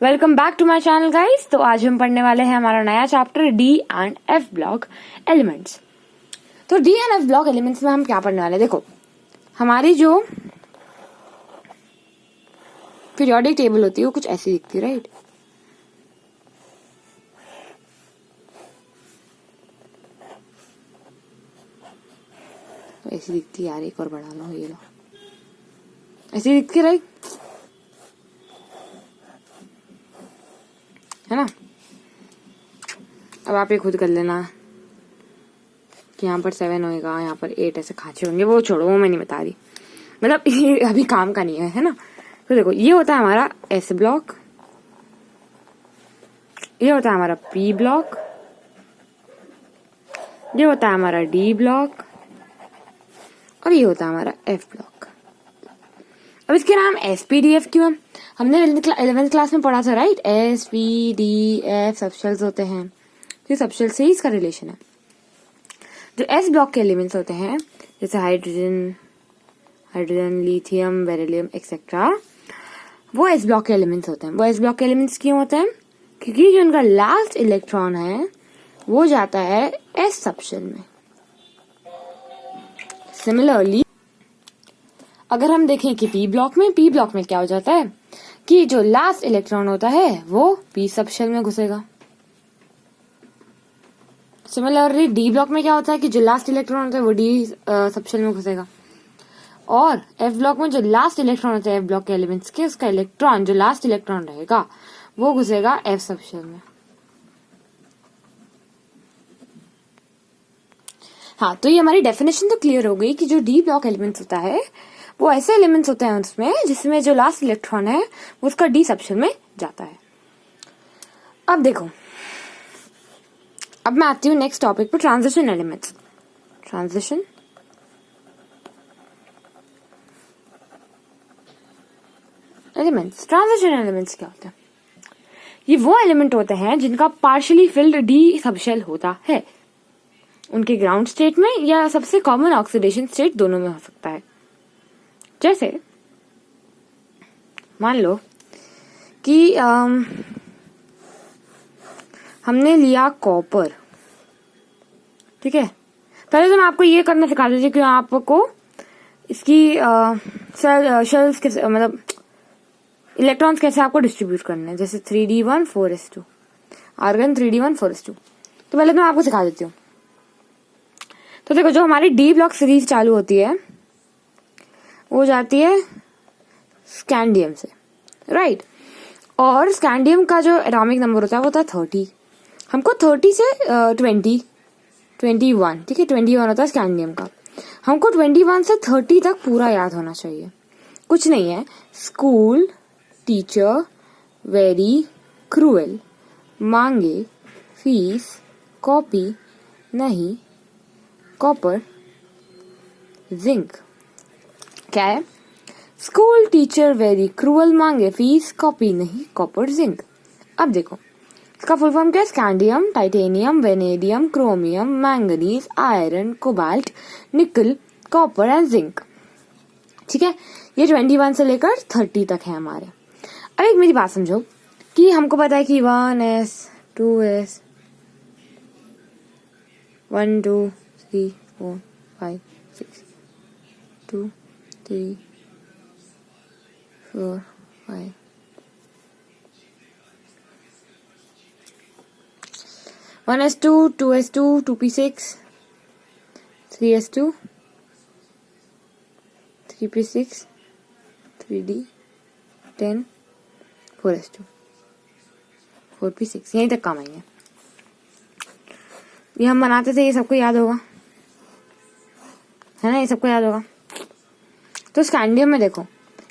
Welcome back to my channel guys. तो आज हम पढ़ने वाले हैं हमारा नया chapter D and F block elements. तो D and F block elements में हम क्या पढ़ने वाले हैं, देखो हमारी जो पीरियोडिक टेबल होती है वो कुछ ऐसी दिखती है, राइट। तो ऐसी दिखती है यार, एक और बढ़ा लो, ये लो, ऐसी दिखती है, राइट, है ना। अब आप ये खुद कर लेना कि यहाँ पर 7 होएगा, यहाँ पर 8 ऐसे खांचे होंगे, वो छोड़ो, वो मैं नहीं बता रही, मतलब ये अभी काम का नहीं है ना। तो देखो ये होता है हमारा एस ब्लॉक, ये होता है हमारा पी ब्लॉक, ये होता है हमारा डी ब्लॉक और ये होता है हमारा एफ ब्लॉक। अब इसके नाम एस पी डी एफ क्यों है? हमने 11th क्लास में पढ़ा था, right. S P D F सब शेल्स होते हैं, तो सब शेल से ही इसका रिलेशन है। जो एस ब्लॉक के एलिमेंट्स होते हैं जैसे हाइड्रोजन, लिथियम, बेरिलियम एक्सेट्रा, वो एस ब्लॉक के एलिमेंट्स होते हैं। वो एस ब्लॉक के एलिमेंट्स क्यों होते हैं? क्योंकि जो उनका लास्ट इलेक्ट्रॉन है वो जाता है एस सबशेल में। सिमिलरली अगर हम देखें कि पी ब्लॉक में क्या हो जाता है कि जो लास्ट इलेक्ट्रॉन होता है वो पी सबशेल में घुसेगा। सिमिलरली डी ब्लॉक में क्या होता है कि जो लास्ट इलेक्ट्रॉन होता है वो डी सबशेल में घुसेगा। और एफ ब्लॉक में जो लास्ट इलेक्ट्रॉन होता है एफ ब्लॉक के एलिमेंट्स के, उसका इलेक्ट्रॉन जो लास्ट इलेक्ट्रॉन रहेगा वो घुसेगा एफ सबशेल में। हाँ, तो ये हमारी डेफिनेशन तो क्लियर हो गई कि जो डी ब्लॉक एलिमेंट्स होता है वो ऐसे एलिमेंट्स होते हैं उसमें जिसमें जो लास्ट इलेक्ट्रॉन है वो उसका डी सबशेल में जाता है। अब देखो, अब मैं आती हूँ नेक्स्ट टॉपिक पर, ट्रांजिशन एलिमेंट्स। ट्रांजिशन एलिमेंट्स क्या होते हैं? ये वो एलिमेंट होते हैं जिनका पार्शियली फिल्ड डी सबशेल होता है। उनके ग्राउंड स्टेट में या सबसे कॉमन ऑक्सीडेशन स्टेट दोनों में हो सकता है। जैसे मान लो कि हमने लिया कॉपर, ठीक है। पहले तो मैं आपको ये करना सिखा देती हूँ कि आपको इसकी शेल्स कैसे, मतलब इलेक्ट्रॉन्स कैसे आपको डिस्ट्रीब्यूट करने हैं। जैसे 3d1 4s2, argon 3d1 4s2। तो पहले तो मैं आपको सिखा देती हूँ। तो देखो, जो हमारी डी ब्लॉक सीरीज चालू होती है वो जाती है स्कैंडियम से, राइट। और स्कैंडियम का जो एटॉमिक नंबर होता है वो होता है 30। हमको 30 से 21, ठीक है, 21 होता है स्कैंडियम का। हमको 21 से 30 तक पूरा याद होना चाहिए। कुछ नहीं है, स्कूल टीचर वेरी क्रूएल, मांगे फीस, कॉपी नहीं, कॉपर जिंक। क्या है? स्कूल टीचर वेरी क्रूअल, मांगे फीस, कॉपी नहीं, कॉपर जिंक। अब देखो इसका फुल फॉर्म क्या है? Scandium, titanium, vanadium, chromium, manganese, iron, cobalt, निकल, कॉपर एंड जिंक, ठीक है। ये 21 से लेकर 30 तक है हमारे। अब एक मेरी बात समझो कि हमको पता है कि 1s 2s 1 2 3 4 5 6 2 3 4 5 1s2 2s2 2p6 3s2 3p6 3d10 4s2 4p6, यहीं तक काम आएंगे। ये हम बनाते थे, ये सबको याद होगा, है ना, ये सबको याद होगा। तो स्कैंडियम में देखो,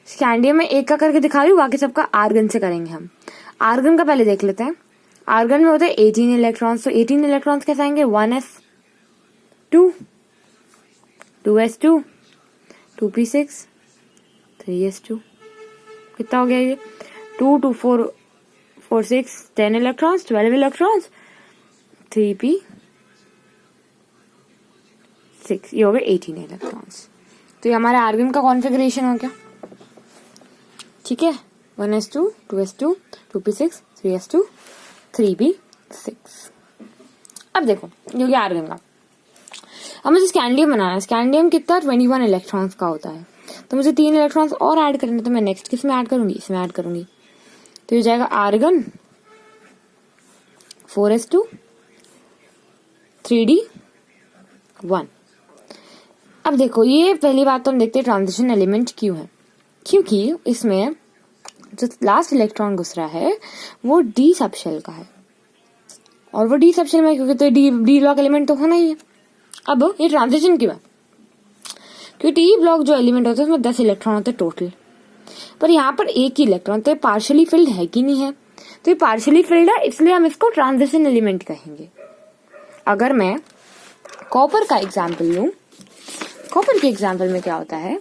स्कैंडियम में एक का करके दिखा रही हूँ, बाकी सबका आर्गन से करेंगे हम। आर्गन का पहले देख लेते हैं। आर्गन में होते हैं 18 इलेक्ट्रॉन्स। तो 18 इलेक्ट्रॉन्स कैसे आएंगे? 1s2 2s2 2p6 3s2। कितना हो गया ये? 2 2 4 4 6 10 इलेक्ट्रॉन्स, 12 इलेक्ट्रॉन्स, 3p6, ये हो गए 18 इलेक्ट्रॉन्स। तो ये हमारे आर्गन का कॉन्फ़िगरेशन हो गया, ठीक है। 1s2, 2s2, 2p6, 3s2, 3p6। अब देखो जो कि आर्गन का, अब मुझे स्कैंडियम बनाना है। स्कैंडियम कितना 21 इलेक्ट्रॉन्स का होता है, तो मुझे 3 इलेक्ट्रॉन्स और ऐड करने, तो मैं नेक्स्ट किस में ऐड करूंगी, इसमें ऐड करूंगी। तो ये जाएगा आर्गन 4s2, 3d1। अब देखो ये पहली बात तो हम देखते हैं ट्रांजिशन एलिमेंट क्यों है, क्योंकि इसमें जो लास्ट इलेक्ट्रॉन घुस रहा है वो डी सब शेल का है, और वो डी सब शेल में क्योंकि तो डी ब्लॉक एलिमेंट तो होना ही है। अब ये ट्रांजिशन क्यों है, क्योंकि डी ब्लॉक जो एलिमेंट होता है उसमें 10 इलेक्ट्रॉन होते हैं टोटल, पर यहाँ पर एक ही इलेक्ट्रॉन, तो ये पार्शियली फिल्ड है कि नहीं है, तो ये पार्शियली फिल्ड है, इसलिए हम इसको ट्रांजिशन एलिमेंट कहेंगे। अगर मैं कॉपर का एग्जाम्पल लूं, कॉपर के एग्जाम्पल में क्या होता है,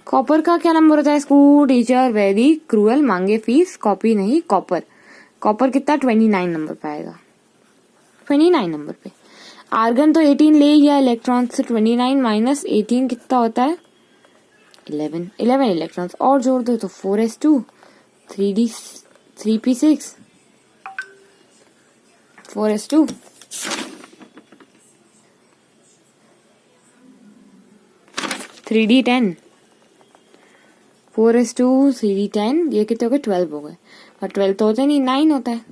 कॉपर का क्या नंबर होता है, स्कूल टीचर वेरी क्रूअल, मांगे फीस, कॉपी नहीं कॉपर। कॉपर कितना 29 नंबर पे आएगा, 29 नंबर पे। आर्गन तो 18 ले गया इलेक्ट्रॉन से, 29 माइनस 18 कितना होता है 11 इलेक्ट्रॉन्स और जोड़ दो तो 4s2, 3p6, 4s2, 3d10, 4s2, 3d10, ये कितने हो गए 12 हो गए, और 12 तो होता नहीं 9 होता है।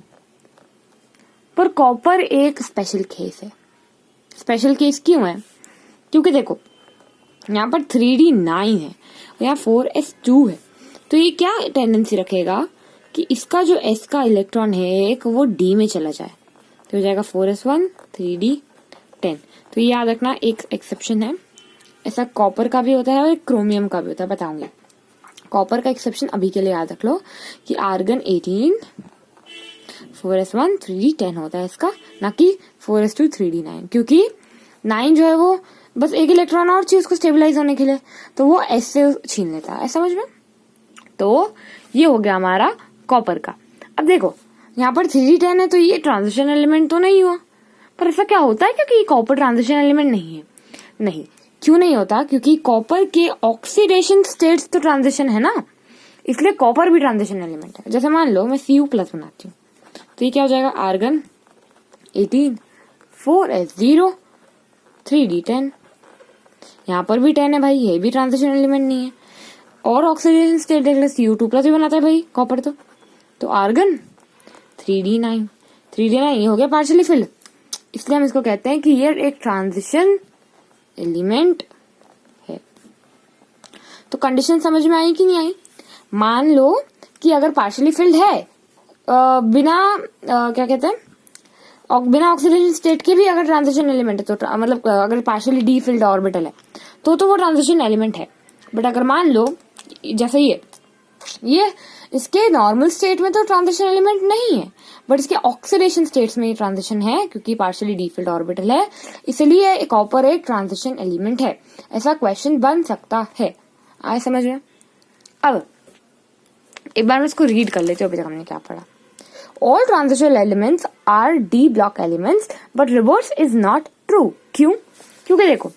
पर कॉपर एक स्पेशल केस है। स्पेशल केस क्यों है, क्योंकि देखो यहाँ पर 3d9 है और यहाँ 4s2 है, तो ये क्या टेंडेंसी रखेगा कि इसका जो s का इलेक्ट्रॉन है एक वो d में चला जाए, तो हो जाएगा 4s1, 3d10। तो ये याद रखना, एक एक्सेप्शन है, ऐसा कॉपर का भी होता है और क्रोमियम का भी होता है, बताऊंगी। कॉपर का एक्सेप्शन अभी के लिए याद रख लो कि आर्गन 18, 4s1, 3d10 होता है इसका, ना कि 4s2, 3d9, क्योंकि 9 जो है वो बस एक इलेक्ट्रॉन और चाहिए उसको स्टेबलाइज होने के लिए, तो वो s से छीन लेता है, समझ में। तो ये हो गया हमारा कॉपर का। अब देखो यहाँ पर 3d10 है तो ये ट्रांजिशन एलिमेंट तो नहीं हुआ, पर ऐसा क्या होता है क्योंकि ये कॉपर ट्रांजिशन एलिमेंट नहीं है। नहीं, क्यों नहीं होता, क्योंकि कॉपर के ऑक्सीडेशन स्टेट्स तो ट्रांजिशन है ना, इसलिए कॉपर भी ट्रांजिशन एलिमेंट है। जैसे मान लो मैं Cu प्लस बनाती हूँ, तो ये क्या हो जाएगा आर्गन 18, 4s0, 3d10, यहाँ पर भी 10 है भाई, ये भी ट्रांजिशन एलिमेंट नहीं है। और ऑक्सीडेशन स्टेट देख ले, Cu2 प्लस भी बनाता है भाई कॉपर, तो आर्गन 3d9, 3d9 ये हो गया पार्शियली फिल्ड, इसलिए हम इसको कहते हैं कि ये एक ट्रांजिशन एलिमेंट है। तो कंडीशन समझ में आई कि नहीं आई। मान लो कि अगर पार्शियली फिल्ड है बिना क्या कहते हैं बिना ऑक्सीडेशन स्टेट के भी अगर ट्रांजिशन एलिमेंट है, तो मतलब अगर पार्शियली डी फिल्ड ऑर्बिटल है तो वो ट्रांजिशन एलिमेंट है। बट अगर मान लो जैसे ये इसके नॉर्मल स्टेट में तो ट्रांजिशन एलिमेंट नहीं है, बट इसके ऑक्सीडेशन स्टेट्स में ये ट्रांजिशन है, क्योंकि पार्शियली डी फिल्ड ऑर्बिटल है, इसलिए एक कॉपर एक ट्रांजिशन एलिमेंट है। ऐसा क्वेश्चन बन सकता है, आए समझ में। अब एक बार मैं इसको रीड कर लेती हूँ, अभी तक हमने क्या पढ़ा। All transition elements R D block elements but reverse is not true. क्यों, क्योंकि देखो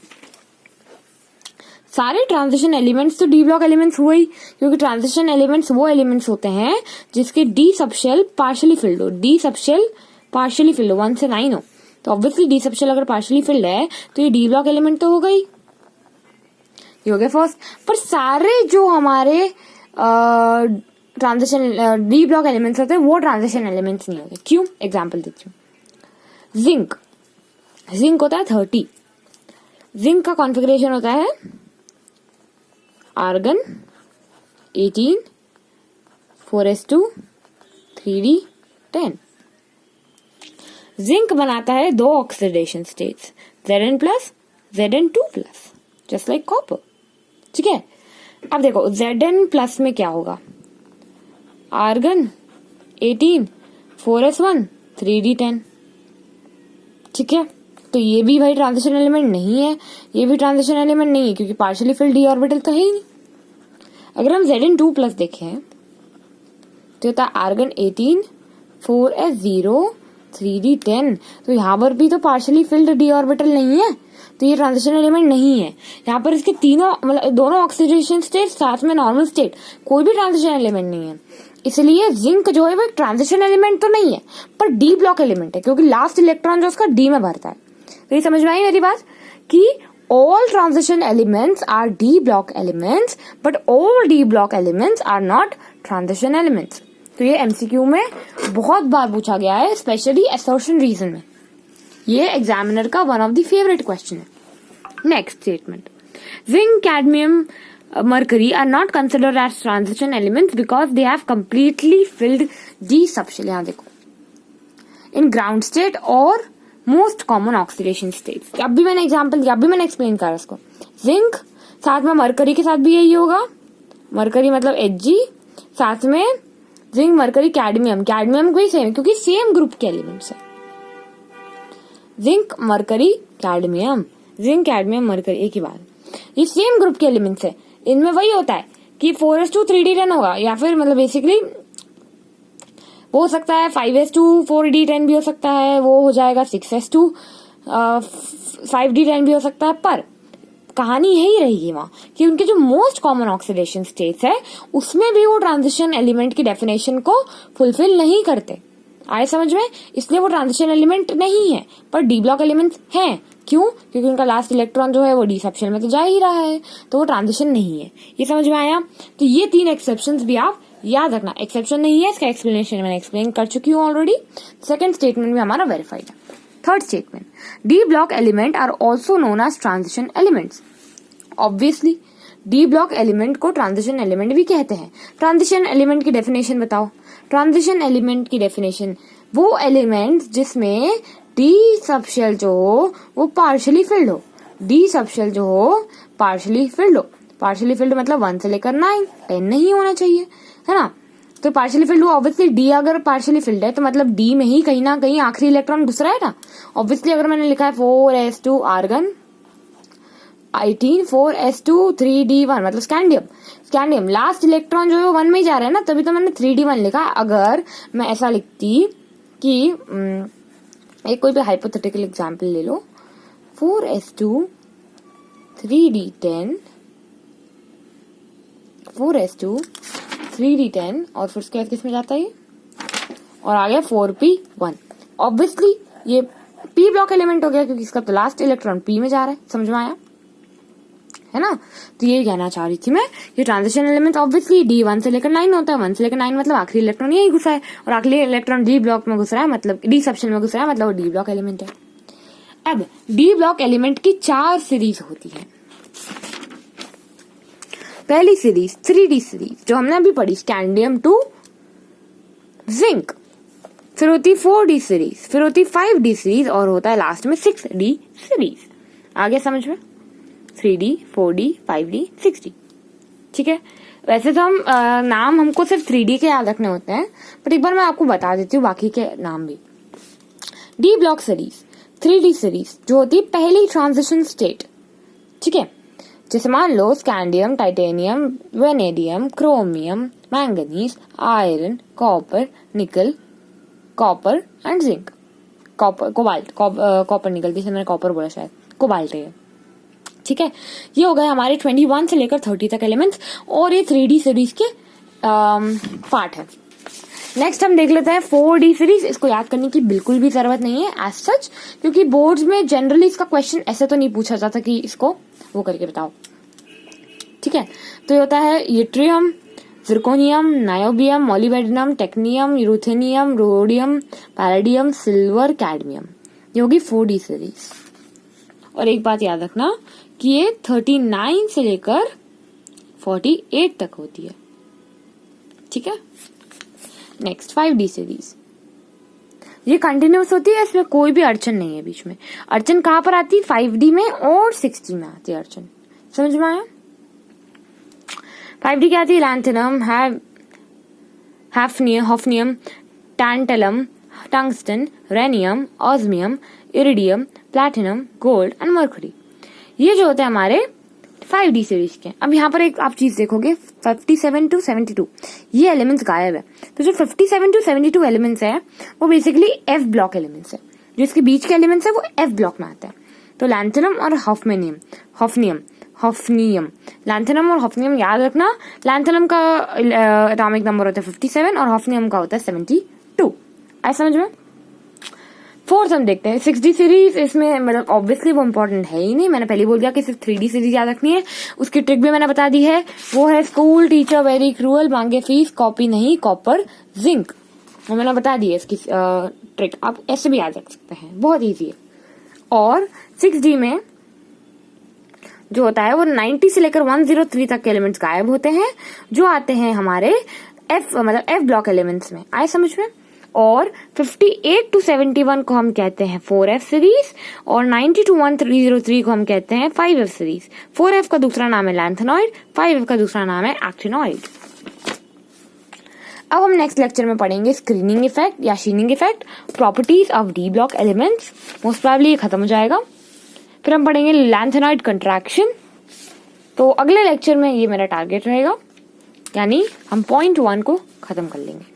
सारे ट्रांजिशन एलिमेंट्स तो डी ब्लॉक एलिमेंट्स हुए ही, क्योंकि ट्रांजिशन एलिमेंट्स वो एलिमेंट्स होते हैं जिसके डी सबशेल पार्शियली फिल्ड हो, डी सबशेल पार्शियली फिल्ड हो, 1 से 9 हो, तो ऑब्वियसली डी सबशेल अगर पार्शियली फिल्ड है तो ये डी ब्लॉक एलिमेंट तो होगा ही, ये हो गया फर्स्ट। पर सारे जो हमारे ट्रांजिशन डी ब्लॉक एलिमेंट्स होते हैं वो ट्रांजिशन एलिमेंट्स नहीं होते। क्यों, एग्जाम्पल देती हूँ। जिंक होता है 30, जिंक का कॉन्फ़िगरेशन होता है आर्गन 18, 4s2, 3d10। जिंक बनाता है 2 oxidation states, Zn plus, Zn2 plus, just like copper, ठीक है। अब देखो Zn प्लस में क्या होगा, आर्गन 18, 4s1, 3d10, ठीक है। तो ये भी भाई ट्रांजिशन एलिमेंट नहीं है, ये भी ट्रांजिशन एलिमेंट नहीं है, क्योंकि पार्शियली फिल्ड डी ऑर्बिटल तो है ही नहीं। अगर हम Zn2 प्लस देखें तो होता है आर्गन 18, 4s0, 3d10, तो यहाँ पर भी तो पार्शियली फिल्ड डी ऑर्बिटल नहीं है, तो ये ट्रांजिशन एलिमेंट नहीं है। यहाँ पर इसके तीनों मतलब दोनों ऑक्सीडेशन स्टेट साथ में नॉर्मल स्टेट, कोई भी ट्रांजिशन एलिमेंट नहीं है। इसलिए जिंक जो है वो एक ट्रांजिशन एलिमेंट तो नहीं है, पर डी ब्लॉक एलिमेंट है, क्योंकि लास्ट इलेक्ट्रॉन जो उसका डी में भरता है। तो ये समझ में आई मेरी बात कि all transition elements are d block elements but all d block elements are not transition elements। तो ये MCQ में बहुत बार पूछा गया है, स्पेशली assertion reason में। ये एग्जामिनर का one of the favourite question है। Next statement, zinc, cadmium, mercury are not considered as transition elements because they have completely filled d subshell। यहाँ देखो, in ground state और मोस्ट कॉमन ऑक्सीडेशन स्टेट्स। अब भी मैंने example दिया, अब भी मैंने एक्सप्लेन करा इसको। जिंक साथ में मरकरी के साथ भी यही होगा, मरकरी मतलब Hg, साथ में जिंक, मरकरी, कैडमियम, कैडमियम भी सेम क्योंकि सेम ग्रुप के एलिमेंट्स है। Zinc, mercury, cadmium, zinc, cadmium, mercury एक ही बात, ये सेम ग्रुप के एलिमेंट्स है। इनमें वही होता है कि 4s2 3d10 होगा, या फिर मतलब बेसिकली हो सकता है 5s2 4d10 भी हो सकता है, वो हो जाएगा 6s2 5d10 भी हो सकता है। पर कहानी यही रहेगी वहां कि उनके जो मोस्ट कॉमन ऑक्सीडेशन स्टेट्स है उसमें भी वो ट्रांजिशन एलिमेंट की डेफिनेशन को फुलफिल नहीं करते। आए समझ में? इसलिए वो ट्रांजिशन एलिमेंट नहीं है, पर डी ब्लॉक एलिमेंट्स हैं। क्यों? क्योंकि उनका लास्ट इलेक्ट्रॉन जो है वो डी सबशेल में तो जा ही रहा है, तो वो ट्रांजिशन नहीं है। ये समझ में आया? तो ये 3 एक्सेप्शंस भी आप याद रखना। एक्सेप्शन नहीं है, इसका एक्सप्लेनेशन मैंने एक्सप्लेन कर चुकी हूँ ऑलरेडी। सेकंड स्टेटमेंट भी हमारा वेरीफाइड है। Third statement, d block element are also known as transition elements. Obviously d block element को ट्रांजिशन एलिमेंट भी कहते हैं। ट्रांजिशन एलिमेंट की डेफिनेशन बताओ। ट्रांजिशन एलिमेंट की डेफिनेशन, वो एलिमेंट जिसमें डी सबशेल जो हो वो पार्शियली फिल्ड हो। डी सबशेल जो हो पार्शियली फिल्ड हो। पार्शियली फिल्ड मतलब 1 से लेकर 9, 10 नहीं होना चाहिए, है ना? तो पार्शियली फिल्ड हुआ, ऑब्वियसली डी अगर पार्शियली फिल्ड है तो मतलब डी में ही कहीं ना कहीं आखिरी इलेक्ट्रॉन घुस रहा है ना। ऑब्वियसली अगर मैंने लिखा है 4s2 आर्गन 18 4s2 3d1 मतलब स्कैंडियम लास्ट इलेक्ट्रॉन जो है वो 1 में ही जा रहा है ना, तभी तो मैंने 3d1 लिखा। अगर मैं ऐसा लिखती कि एक कोई भी हाइपोथेटिकल एग्जांपल ले लो, 4s2 3d10 4s2 3d10 और फिर उसके बाद किस में जाता है ये, और आ गया 4p1। ऑब्वियसली ये p ब्लॉक एलिमेंट हो गया क्योंकि इसका तो लास्ट इलेक्ट्रॉन p में जा रहा है। समझ में आया है ना? तो ये कहना चाह रही थी मैं, ये ट्रांजिशन एलिमेंट ऑब्वियसली डी 1 से लेकर 9 होता है। 1 से लेकर 9 मतलब आखिरी इलेक्ट्रॉन यही घुसा है, और आखिरी इलेक्ट्रॉन डी ब्लॉक में घुस रहा है मतलब डी सबशेल में घुस रहा है, मतलब वो डी ब्लॉक एलिमेंट है। अब डी ब्लॉक एलिमेंट की 4 सीरीज होती है। पहली सीरीज 3D सीरीज जो हमने अभी पढ़ी, स्कैंडियम टू जिंक। फिर होती 4D सीरीज, फिर होती 5D सीरीज, और होता है लास्ट में 6D सीरीज। आगे समझ में? 3D 4D 5D 6D। ठीक है, वैसे तो हम नाम हमको सिर्फ 3D के याद रखने होते हैं, बट एक बार मैं आपको बता देती हूँ बाकी के नाम भी। D block series 3D series जो होती है पहली ट्रांजिशन स्टेट। ठीक है, जैसे मान लो scandium, titanium, vanadium, chromium, manganese, iron, copper, nickel, copper and zinc, copper, cobalt, copper nickel, जैसे मैंने कॉपर बोला शायद कोबाल्ट है। ठीक है, ये हो गए हमारे 21 से लेकर 30 तक एलिमेंट्स, और ये 3D सीरीज के पार्ट है। नेक्स्ट हम देख लेते हैं 4D सीरीज। इसको याद करने की बिल्कुल भी जरूरत नहीं है एज सच, क्योंकि बोर्ड्स में जनरली इसका क्वेश्चन ऐसे तो नहीं पूछा जाता कि इसको वो करके बताओ। ठीक है, तो ये होता है यूट्रियम, जिरकोनियम, नायोबियम, मोलिबेडिनम, टेक्नियम, ruthenium, rhodium, palladium, silver, cadmium. ये होगी 4D सीरीज। और एक बात याद रखना कि ये 39 से लेकर 48 तक होती है। ठीक है, नेक्स्ट 5D सीरीज, ये कंटिन्यूस होती है, इसमें कोई भी अड़चन नहीं है बीच में। अड़चन कहाँ पर आती है? 5D में और 6D में आती है अड़चन। समझ में आया? 5D क्या आती है? Lanthanum, hafnium, tantalum, tungsten, rhenium, osmium, iridium, platinum, gold and mercury. ये जो होते हैं हमारे 5D सीरीज के। अब यहाँ पर एक आप चीज देखोगे 57 to 72 ये एलिमेंट्स गायब है। तो जो 57 to 72 एलिमेंट्स है वो बेसिकली एफ ब्लॉक एलिमेंट्स है। जो इसके बीच के एलिमेंट्स है वो एफ ब्लॉक में आते हैं। तो लैंथेनम और हॉफनियम लैंथेनम और हॉफनियम याद रखना। लैंथेनम का एटॉमिक नंबर होता है 57 और हॉफनियम का होता है 72। आए समझ में। फोर्थ हम देखते हैं 6D सीरीज। इसमें मतलब ऑब्वियसली वो इंपॉर्टेंट है ही नहीं, मैंने पहले बोल दिया कि सिर्फ 3D सीरीज याद रखनी है। उसकी ट्रिक भी मैंने बता दी है, वो है स्कूल टीचर वेरी क्रूअल, मांगे फीस कॉपी नहीं कॉपर जिंक। वो मैंने बता दी है इसकी ट्रिक, आप ऐसे भी याद रख सकते हैं, बहुत ईजी है। और 6D में जो होता है वो 90 से लेकर 103 तक के एलिमेंट्स गायब होते हैं, जो आते हैं हमारे एफ ब्लॉक एलिमेंट्स में। आए समझ में। और 58 to 71 को हम कहते हैं 4F सीरीज और 90 to 1303 को हम कहते हैं 5F सीरीज। 4F का दूसरा नाम है लैंथेनॉइड, 5F का दूसरा नाम है एक्टिनॉइड। अब हम नेक्स्ट लेक्चर में पढ़ेंगे स्क्रीनिंग इफेक्ट या shielding effect, properties of D block elements. Most probably ये खत्म हो जाएगा। फिर हम पढ़ेंगे लैंथेनॉइड कंट्रैक्शन। तो अगले लेक्चर में ये मेरा टारगेट रहेगा, यानी हम पॉइंट 1 को खत्म कर लेंगे।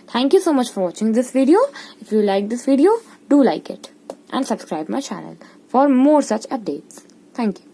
Thank you so much for watching this video. If you like this video, do like it and subscribe my channel for more such updates. Thank you.